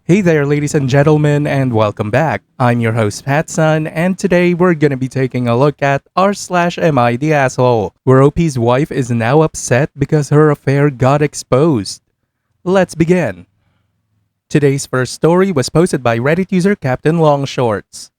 Hey there, ladies and gentlemen, and welcome back. I'm your host, PattSun, and today we're gonna be taking a look at r/am I the asshole, where OP's wife is now upset because her affair got exposed. Let's begin. Today's first story was posted by Reddit user Captain Longshorts.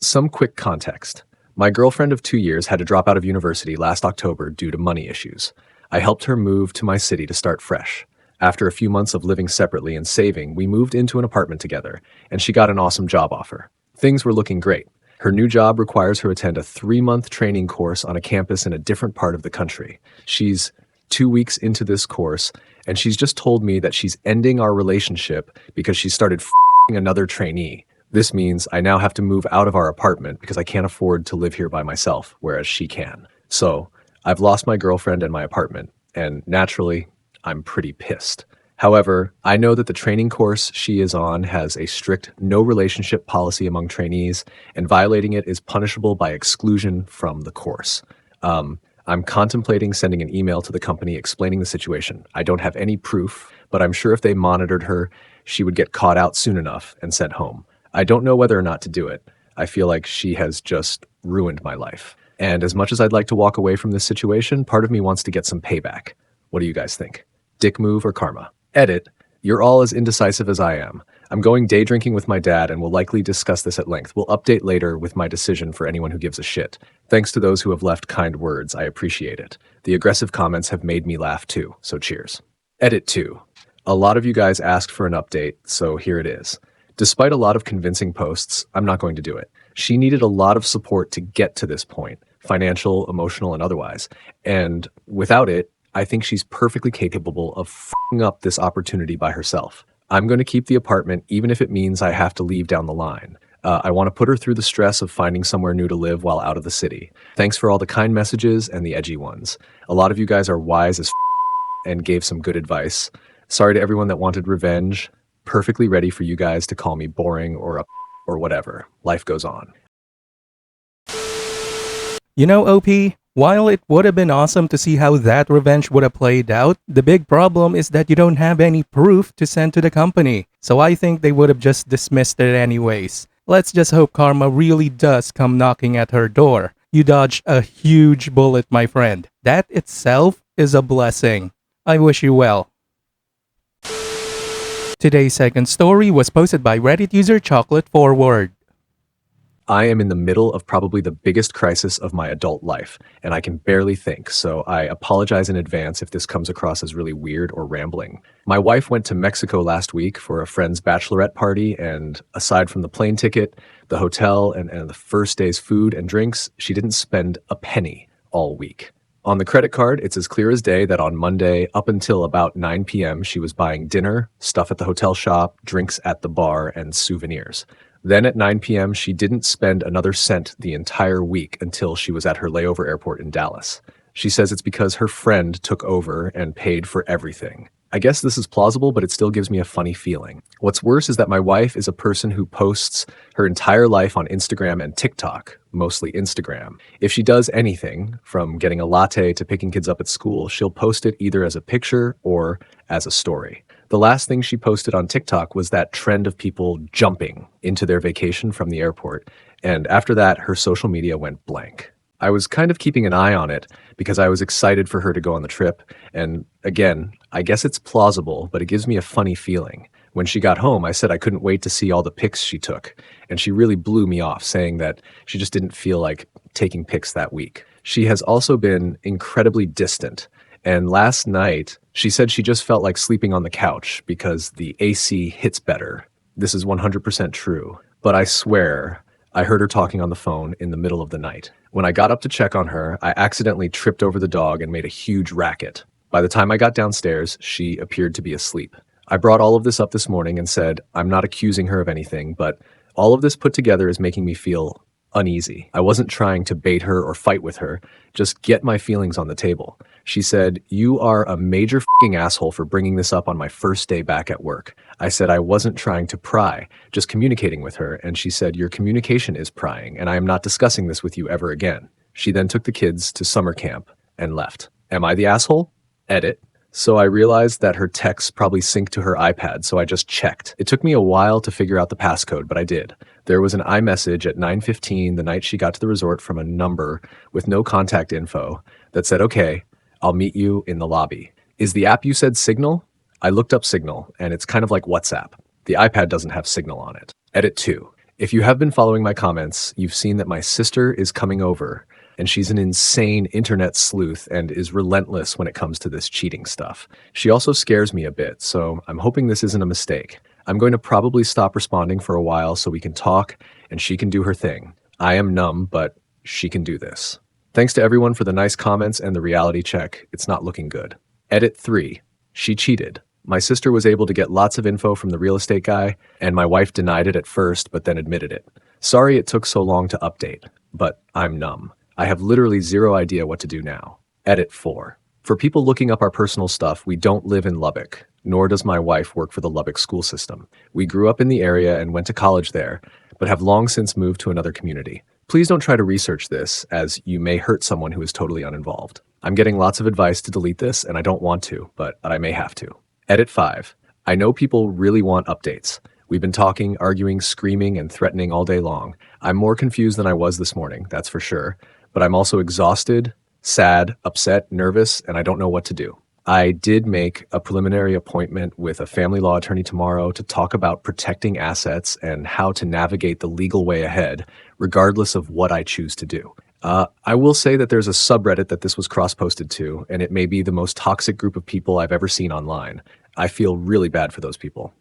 Some quick context. My girlfriend of 2 years had to drop out of university last October due to money issues. I helped her move to my city to start fresh. After a few months of living separately and saving, we moved into an apartment together, and she got an awesome job offer. Things were looking great. Her new job requires her to attend a 3-month training course on a campus in a different part of the country. She's 2 weeks into this course, and she's just told me that she's ending our relationship because she started f***ing another trainee. This means I now have to move out of our apartment because I can't afford to live here by myself, whereas she can. So, I've lost my girlfriend and my apartment, and naturally, I'm pretty pissed. However, I know that the training course she is on has a strict no relationship policy among trainees, and violating it is punishable by exclusion from the course. I'm contemplating sending an email to the company explaining the situation. I don't have any proof, but I'm sure if they monitored her, she would get caught out soon enough and sent home. I don't know whether or not to do it. I feel like she has just ruined my life. And as much as I'd like to walk away from this situation, part of me wants to get some payback. What do you guys think? Dick move or karma? Edit. You're all as indecisive as I am. I'm going day drinking with my dad and will likely discuss this at length. We'll update later with my decision for anyone who gives a shit. Thanks to those who have left kind words. I appreciate it. The aggressive comments have made me laugh too, so cheers. Edit 2. A lot of you guys asked for an update, so here it is. Despite a lot of convincing posts, I'm not going to do it. She needed a lot of support to get to this point, financial, emotional, and otherwise. And without it, I think she's perfectly capable of f***ing up this opportunity by herself. I'm going to keep the apartment even if it means I have to leave down the line. I want to put her through the stress of finding somewhere new to live while out of the city. Thanks for all the kind messages and the edgy ones. A lot of you guys are wise as and gave some good advice. Sorry to everyone that wanted revenge. Perfectly ready for you guys to call me boring or whatever. Life goes on. You know, OP, while it would have been awesome to see how that revenge would have played out, the big problem is that you don't have any proof to send to the company. So I think they would have just dismissed it anyways. Let's just hope karma really does come knocking at her door. You dodged a huge bullet, my friend. That itself is a blessing. I wish you well. Today's second story was posted by Reddit user Chocolate Forward. I am in the middle of probably the biggest crisis of my adult life, and I can barely think, so I apologize in advance if this comes across as really weird or rambling. My wife went to Mexico last week for a friend's bachelorette party, and aside from the plane ticket, the hotel, and the first day's food and drinks, she didn't spend a penny all week. On the credit card, it's as clear as day that on Monday, up until about 9 p.m., she was buying dinner, stuff at the hotel shop, drinks at the bar, and souvenirs. Then at 9 p.m., she didn't spend another cent the entire week until she was at her layover airport in Dallas. She says it's because her friend took over and paid for everything. I guess this is plausible, but it still gives me a funny feeling. What's worse is that my wife is a person who posts her entire life on Instagram and TikTok, mostly Instagram. If she does anything, from getting a latte to picking kids up at school, she'll post it either as a picture or as a story. The last thing she posted on TikTok was that trend of people jumping into their vacation from the airport, and after that, her social media went blank. I was kind of keeping an eye on it because I was excited for her to go on the trip, and again, I guess it's plausible, but it gives me a funny feeling. When she got home, I said I couldn't wait to see all the pics she took, and she really blew me off, saying that she just didn't feel like taking pics that week. She has also been incredibly distant, and last night, she said she just felt like sleeping on the couch because the AC hits better. This is 100% true, but I swear I heard her talking on the phone in the middle of the night. When I got up to check on her, I accidentally tripped over the dog and made a huge racket. By the time I got downstairs, she appeared to be asleep. I brought all of this up this morning and said, I'm not accusing her of anything, but all of this put together is making me feel uneasy. I wasn't trying to bait her or fight with her, just get my feelings on the table. She said, you are a major f***ing asshole for bringing this up on my first day back at work. I said I wasn't trying to pry, just communicating with her, and she said, your communication is prying, and I am not discussing this with you ever again. She then took the kids to summer camp and left. Am I the asshole? Edit. So I realized that her texts probably sync to her iPad, so I just checked. It took me a while to figure out the passcode, but I did. There was an iMessage at 9:15 the night she got to the resort from a number with no contact info that said, "Okay, I'll meet you in the lobby." Is the app you said Signal? I looked up Signal, and it's kind of like WhatsApp. The iPad doesn't have Signal on it. Edit 2. If you have been following my comments, you've seen that my sister is coming over, and she's an insane internet sleuth and is relentless when it comes to this cheating stuff. She also scares me a bit, so I'm hoping this isn't a mistake. I'm going to probably stop responding for a while so we can talk and she can do her thing. I am numb, but she can do this. Thanks to everyone for the nice comments and the reality check. It's not looking good. Edit 3. She cheated. My sister was able to get lots of info from the real estate guy, and my wife denied it at first, but then admitted it. Sorry it took so long to update, but I'm numb. I have literally zero idea what to do now. Edit 4. For people looking up our personal stuff, we don't live in Lubbock, nor does my wife work for the Lubbock school system. We grew up in the area and went to college there, but have long since moved to another community. Please don't try to research this, as you may hurt someone who is totally uninvolved. I'm getting lots of advice to delete this, and I don't want to, but I may have to. Edit 5. I know people really want updates. We've been talking, arguing, screaming, and threatening all day long. I'm more confused than I was this morning, that's for sure, but I'm also exhausted, sad, upset, nervous, and I don't know what to do. I did make a preliminary appointment with a family law attorney tomorrow to talk about protecting assets and how to navigate the legal way ahead, regardless of what I choose to do. I will say that there's a subreddit that this was cross-posted to, and it may be the most toxic group of people I've ever seen online. I feel really bad for those people.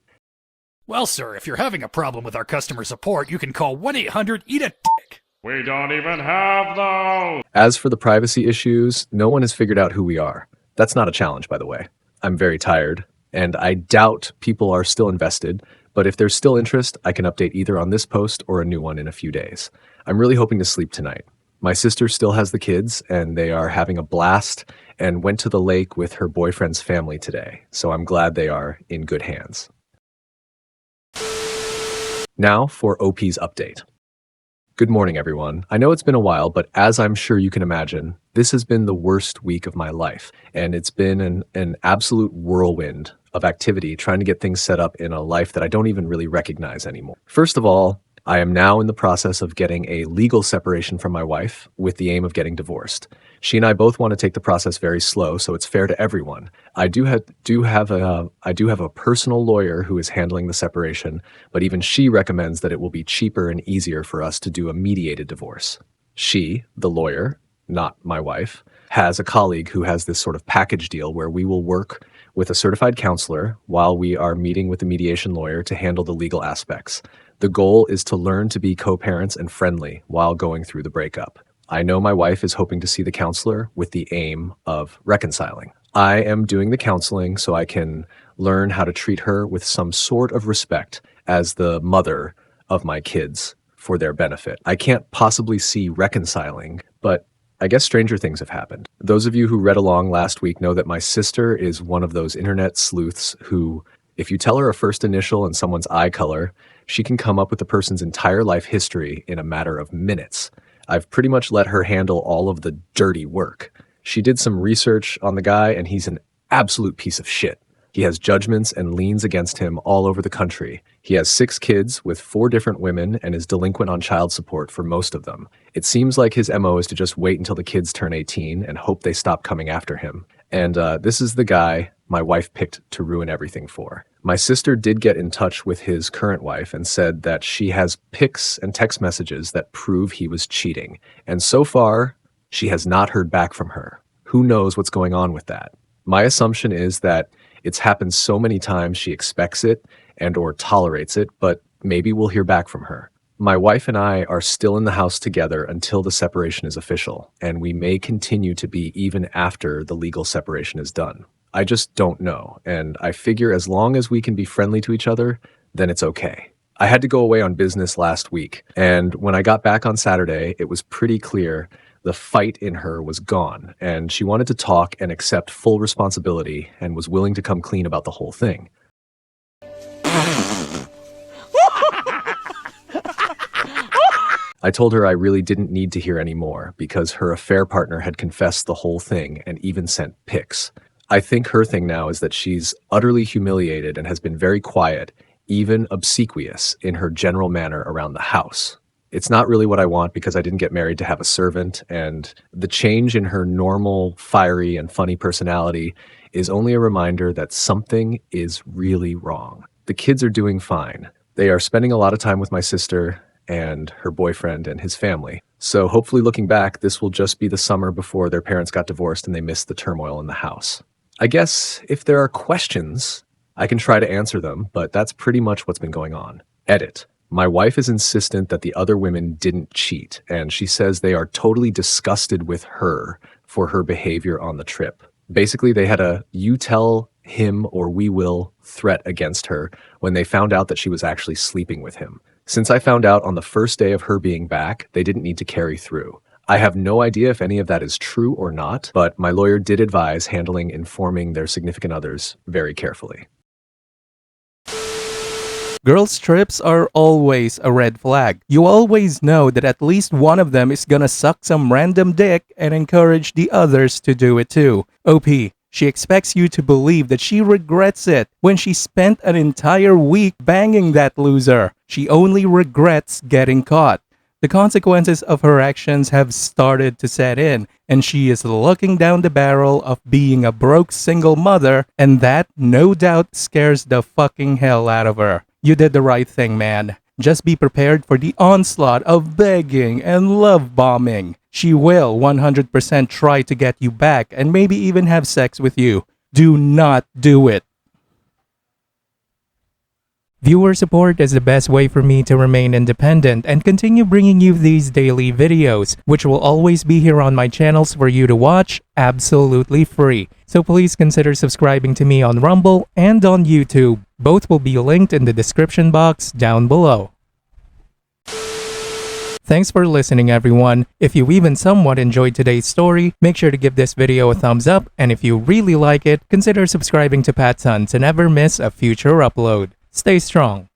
Well, sir, if you're having a problem with our customer support, you can call 1-800-EAT-A-DICK. We don't even have those! As for the privacy issues, no one has figured out who we are. That's not a challenge, by the way. I'm very tired, and I doubt people are still invested, but if there's still interest, I can update either on this post or a new one in a few days. I'm really hoping to sleep tonight. My sister still has the kids, and they are having a blast and went to the lake with her boyfriend's family today, so I'm glad they are in good hands. Now for OP's update. Good morning, everyone. I know it's been a while, but as I'm sure you can imagine, this has been the worst week of my life, and it's been an absolute whirlwind of activity trying to get things set up in a life that I don't even really recognize anymore. First of all, I am now in the process of getting a legal separation from my wife with the aim of getting divorced. She and I both want to take the process very slow, so it's fair to everyone. I do have a personal lawyer who is handling the separation, but even she recommends that it will be cheaper and easier for us to do a mediated divorce. She, the lawyer, not my wife, has a colleague who has this sort of package deal where we will work with a certified counselor while we are meeting with the mediation lawyer to handle the legal aspects. The goal is to learn to be co-parents and friendly while going through the breakup. I know my wife is hoping to see the counselor with the aim of reconciling. I am doing the counseling so I can learn how to treat her with some sort of respect as the mother of my kids for their benefit. I can't possibly see reconciling, but I guess stranger things have happened. Those of you who read along last week know that my sister is one of those internet sleuths who, if you tell her a first initial and someone's eye color, she can come up with the person's entire life history in a matter of minutes. I've pretty much let her handle all of the dirty work. She did some research on the guy, and he's an absolute piece of shit. He has judgments and liens against him all over the country. He has 6 kids with 4 different women and is delinquent on child support for most of them. It seems like his MO is to just wait until the kids turn 18 and hope they stop coming after him. And this is the guy my wife picked to ruin everything for. My sister did get in touch with his current wife and said that she has pics and text messages that prove he was cheating. And so far, she has not heard back from her. Who knows what's going on with that? My assumption is that it's happened so many times she expects it and or tolerates it, but maybe we'll hear back from her. My wife and I are still in the house together until the separation is official, and we may continue to be even after the legal separation is done. I just don't know, and I figure as long as we can be friendly to each other, then it's okay. I had to go away on business last week, and when I got back on Saturday, it was pretty clear the fight in her was gone, and she wanted to talk and accept full responsibility and was willing to come clean about the whole thing. I told her I really didn't need to hear any more because her affair partner had confessed the whole thing and even sent pics. I think her thing now is that she's utterly humiliated and has been very quiet, even obsequious in her general manner around the house. It's not really what I want because I didn't get married to have a servant, and the change in her normal, fiery, and funny personality is only a reminder that something is really wrong. The kids are doing fine. They are spending a lot of time with my sister and her boyfriend and his family. So hopefully looking back, this will just be the summer before their parents got divorced and they missed the turmoil in the house. I guess if there are questions, I can try to answer them, but that's pretty much what's been going on. Edit. My wife is insistent that the other women didn't cheat, and she says they are totally disgusted with her for her behavior on the trip. Basically, they had a "you tell him or we will" threat against her when they found out that she was actually sleeping with him. Since I found out on the first day of her being back, they didn't need to carry through. I have no idea if any of that is true or not, but my lawyer did advise handling informing their significant others very carefully. Girls' trips are always a red flag. You always know that at least one of them is gonna suck some random dick and encourage the others to do it too. OP, she expects you to believe that she regrets it when she spent an entire week banging that loser. She only regrets getting caught. The consequences of her actions have started to set in, and she is looking down the barrel of being a broke single mother, and that no doubt scares the fucking hell out of her. You did the right thing, man. Just be prepared for the onslaught of begging and love bombing. She will 100% try to get you back and maybe even have sex with you. Do not do it. Viewer support is the best way for me to remain independent and continue bringing you these daily videos, which will always be here on my channels for you to watch absolutely free. So please consider subscribing to me on Rumble and on YouTube. Both will be linked in the description box down below. Thanks for listening, everyone. If you even somewhat enjoyed today's story, make sure to give this video a thumbs up, and if you really like it, consider subscribing to PattSun to never miss a future upload. Stay strong.